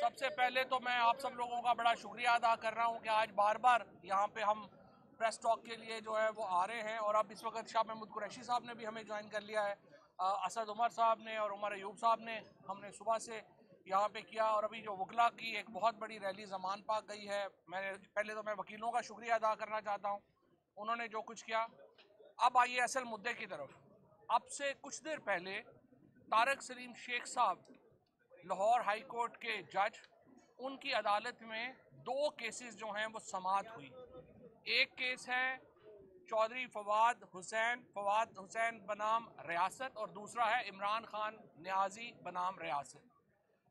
सबसे पहले तो मैं आप सब लोगों का बड़ा शुक्रिया अदा कर रहा हूँ कि आज बार बार यहाँ पे हम प्रेस टॉक के लिए जो है वो आ रहे हैं। और अब इस वक्त शाह महमूद कुरैशी साहब ने भी हमें ज्वाइन कर लिया है, असद उमर साहब ने और उमर अयूब साहब ने। हमने सुबह से यहाँ पे किया और अभी जो वकला की एक बहुत बड़ी रैली ज़मान पाक गई है। मैं वकीलों का शुक्रिया अदा करना चाहता हूँ, उन्होंने जो कुछ किया। अब आइए असल मुद्दे की तरफ। अब से कुछ देर पहले तारक सलीम शेख साहब, लाहौर हाई कोर्ट के जज, उनकी अदालत में 2 केसेस जो हैं वो समाअत हुई। एक केस है चौधरी फवाद हुसैन बनाम रियासत और दूसरा है इमरान खान न्याजी बनाम रियासत।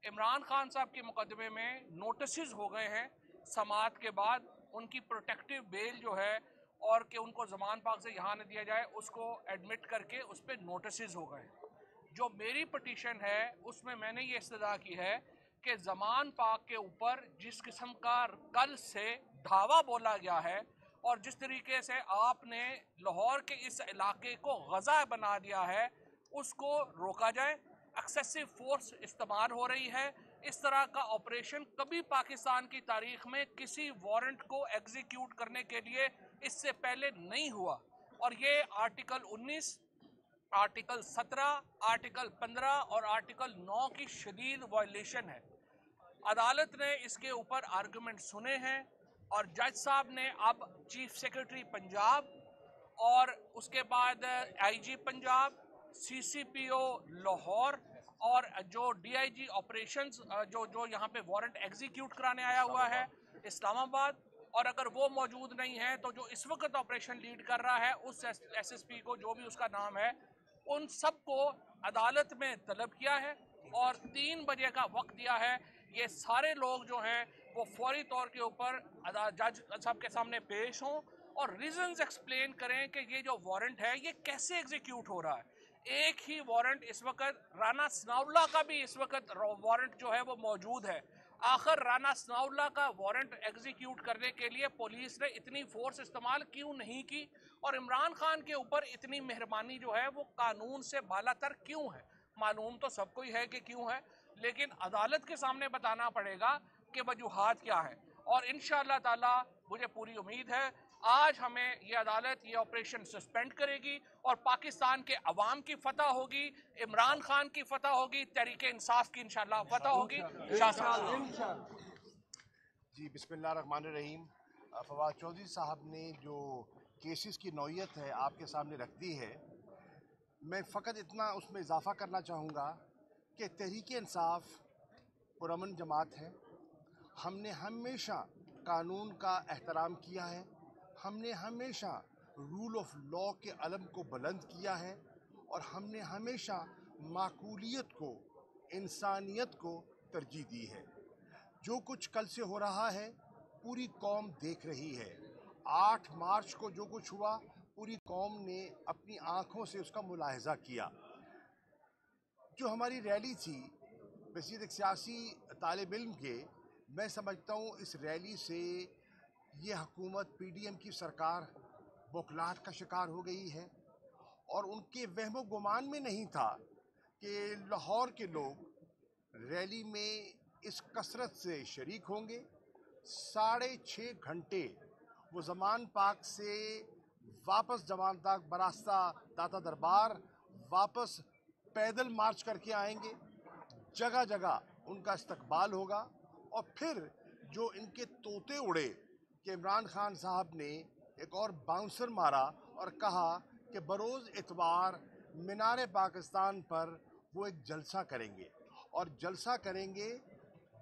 इमरान खान साहब के मुकदमे में नोटिस हो गए हैं समाअत के बाद, उनकी प्रोटेक्टिव बेल जो है और कि उनको ज़मान पाक से यहाँ न दिया जाए उसको एडमिट करके उस पर नोटिस हो गए। जो मेरी पटिशन है उसमें मैंने ये इस्तदा की है कि ज़मान पाक के ऊपर जिस किस्म का कल से धावा बोला गया है और जिस तरीके से आपने लाहौर के इस इलाके को गज़ा बना दिया है, उसको रोका जाए। एक्सेसिव फोर्स इस्तेमाल हो रही है। इस तरह का ऑपरेशन कभी पाकिस्तान की तारीख में किसी वारंट को एग्जीक्यूट करने के लिए इससे पहले नहीं हुआ। और ये आर्टिकल 19, आर्टिकल 17, आर्टिकल 15 और आर्टिकल 9 की शदीद वायलेशन है। अदालत ने इसके ऊपर आर्गूमेंट सुने हैं और जज साहब ने अब चीफ सेक्रेटरी पंजाब और उसके बाद आईजी पंजाब, सीसीपीओ लाहौर और जो डीआईजी ऑपरेशंस जो यहाँ पे वारंट एग्जीक्यूट कराने आया हुआ है इस्लामाबाद, और अगर वो मौजूद नहीं है तो जो इस वक्त ऑपरेशन लीड कर रहा है उस एसएसपी को, जो भी उसका नाम है, उन सबको अदालत में तलब किया है और 3 बजे का वक्त दिया है। ये सारे लोग जो हैं वो फौरी तौर के ऊपर जज साहब के सामने पेश हों और रीजंस एक्सप्लेन करें कि ये जो वारंट है ये कैसे एग्जीक्यूट हो रहा है। एक ही वारंट इस वक्त, राना सनाउल्लाह का भी इस वक्त वारंट जो है वो मौजूद है। आखिर राना सनाउल्लाह का वारंट एग्जीक्यूट करने के लिए पुलिस ने इतनी फोर्स इस्तेमाल क्यों नहीं की और इमरान खान के ऊपर इतनी मेहरबानी जो है वो कानून से बालातर क्यों है? मालूम तो सबको ही है कि क्यों है, लेकिन अदालत के सामने बताना पड़ेगा कि वजूहात क्या है। और इंशाअल्लाह ताला मुझे पूरी उम्मीद है आज हमें ये अदालत ये ऑपरेशन सस्पेंड करेगी और पाकिस्तान के अवाम की फतह होगी, इमरान खान की फतह होगी, तहरीक इंसाफ की इंशाअल्लाह फतह होगी। जी, बिस्मिल्लाहिर्रहमानिर्रहीम। फवाद चौधरी साहब ने जो केसेस की नौयत है आपके सामने रख दी है, मैं फ़कत इतना उसमें इजाफ़ा करना चाहूँगा कि तहरीक इंसाफ पुरअमन जमात है। हमने हमेशा कानून का एहतराम किया है, हमने हमेशा रूल ऑफ लॉ के अलम को बुलंद किया है और हमने हमेशा माकूलियत को, इंसानियत को तरजीह दी है। जो कुछ कल से हो रहा है पूरी कौम देख रही है। 8 मार्च को जो कुछ हुआ पूरी कौम ने अपनी आँखों से उसका मुलाहिज़ा किया। जो हमारी रैली थी बसीत एक सियासी तालिब इल्म के, मैं समझता हूँ इस रैली से ये हुकूमत पीडीएम की सरकार बौखलाहट का शिकार हो गई है और उनके वहमो गुमान में नहीं था कि लाहौर के लोग रैली में इस कसरत से शरीक होंगे। 6.5 घंटे वो ज़मान पाक से वापस जमान तक बरास्ता दाता दरबार वापस पैदल मार्च करके आएंगे। जगह जगह उनका इस्तकबाल होगा और फिर जो इनके तोते उड़े कि इमरान खान साहब ने एक और बाउंसर मारा और कहा कि बरोज़ इतवार मीनार पाकिस्तान पर वो एक जलसा करेंगे और जलसा करेंगे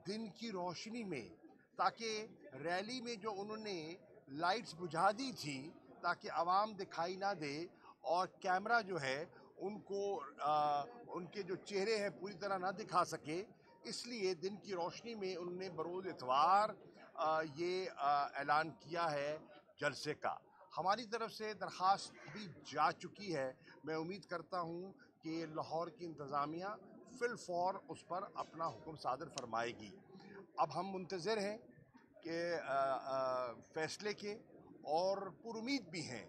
दिन की रोशनी में, ताकि रैली में जो उन्होंने लाइट्स बुझा दी थी ताकि आवाम दिखाई ना दे और कैमरा जो है उनको उनके जो चेहरे हैं पूरी तरह ना दिखा सके, इसलिए दिन की रोशनी में उन्होंने बरोज़ इतवार ये ऐलान किया है जलसे का। हमारी तरफ से दरख्वास्त भी जा चुकी है। मैं उम्मीद करता हूँ कि लाहौर की इंतज़ामिया फिल फौर उस पर अपना हुक्म सादर फरमाएगी। अब हम मुंतज़िर हैं कि फ़ैसले के और पुरुमीद भी हैं।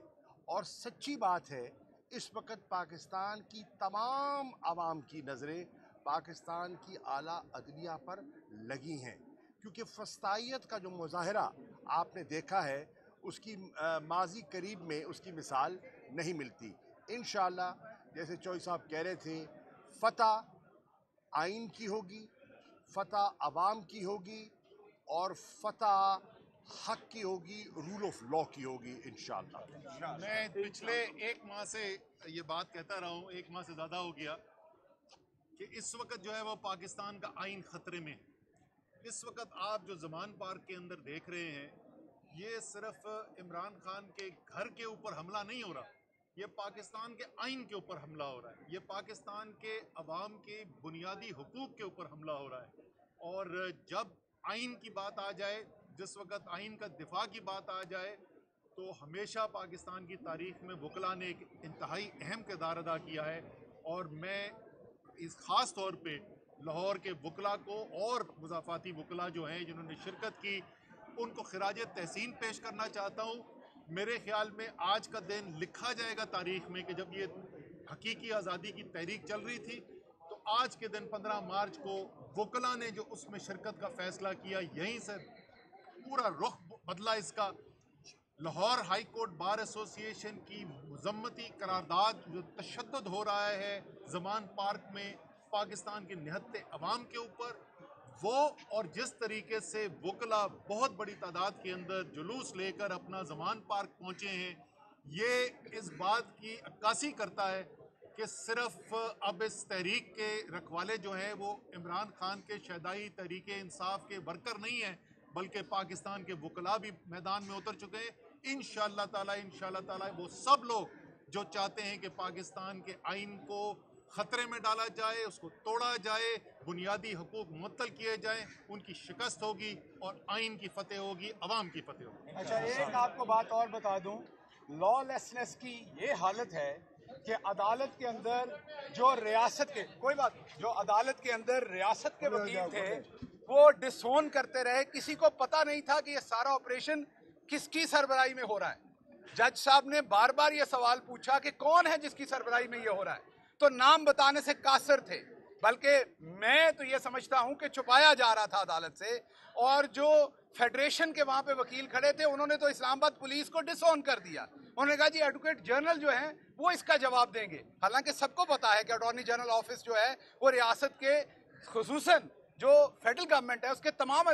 और सच्ची बात है इस वक्त पाकिस्तान की तमाम आवाम की नज़रें पाकिस्तान की आला अदलिया पर लगी हैं, क्योंकि फस्तायत का जो मुजाहरा आपने देखा है उसकी माजी करीब में उसकी मिसाल नहीं मिलती। इंशाअल्लाह जैसे चौधरी साहब कह रहे थे, फतह आइन की होगी, फतह अवाम की होगी और फतह हक की होगी, रूल ऑफ लॉ की होगी इंशाअल्लाह। मैं पिछले एक माह से ये बात कहता रहा हूँ, एक माह से ज़्यादा हो गया, कि इस वक्त जो है वो पाकिस्तान का आइन ख़तरे में है। इस वक्त आप जो ज़मान पार्क के अंदर देख रहे हैं, ये सिर्फ इमरान खान के घर के ऊपर हमला नहीं हो रहा, ये पाकिस्तान के आइन के ऊपर हमला हो रहा है, ये पाकिस्तान के अवाम के बुनियादी हुकूक के ऊपर हमला हो रहा है। और जब आइन की बात आ जाए, जिस वक्त आइन का दिफा की बात आ जाए, तो हमेशा पाकिस्तान की तारीख में वकला ने एक इंतहाई अहम किरदार अदा किया है। और मैं इस ख़ास तौर पे लाहौर के वकला को और मुज़ाफ़ाती वकला जो हैं जिन्होंने शिरकत की, उनको खिराज तहसीन पेश करना चाहता हूँ। मेरे ख्याल में आज का दिन लिखा जाएगा तारीख में कि जब ये हकीकी आज़ादी की तहरीक चल रही थी, तो आज के दिन 15 मार्च को वकला ने जो उसमें शिरकत का फ़ैसला किया, यहीं से पूरा रुख बदला इसका। Lahore high court bar association की मुज़म्मती करारदाद जो तशद्दुद हो रहा है ज़मान पार्क में पाकिस्तान के निहत्ते अवाम के ऊपर, वो और जिस तरीके से वकला बहुत बड़ी तादाद के अंदर जुलूस लेकर अपना ज़मान पार्क पहुँचे हैं, ये इस बात की अक्कासी करता है कि सिर्फ अब इस तहरीक के रखवाले जो हैं वो इमरान खान के शहदाई तहरीक इंसाफ के वर्कर नहीं हैं, बल्कि पाकिस्तान के वकला भी मैदान में उतर चुके हैं। इंशाअल्लाह ताला वो सब लोग जो चाहते हैं कि पाकिस्तान के आइन को ख़तरे में डाला जाए, उसको तोड़ा जाए, बुनियादी हुकूक मुअत्तल किए जाएँ, उनकी शिकस्त होगी और आइन की फतेह होगी, अवाम की फतेह होगी। अच्छा, एक आपको बात और बता दूं, लॉलेसनेस की ये हालत है कि अदालत के अंदर जो रियासत के जो अदालत के अंदर रियासत के वकील थे वो डिसोन करते रहे। किसी को पता नहीं था कि ये सारा ऑपरेशन किसकी सरबराही में हो रहा है। जज साहब ने बार बार ये सवाल पूछा कि कौन है जिसकी सरबराही में ये हो रहा है, तो नाम बताने से कासर थे, बल्कि मैं तो ये समझता हूं कि छुपाया जा रहा था अदालत से। और जो फेडरेशन के वहां पे वकील खड़े थे, उन्होंने तो इस्लामाबाद पुलिस को डिसऑन कर दिया। उन्होंने कहा जी एडवोकेट जनरल जो हैं वो इसका जवाब देंगे। हालांकि सबको पता है कि अटॉर्नी जनरल ऑफिस जो है वो रियासत के खुसूसन जो फेडरल गवर्नमेंट है उसके तमाम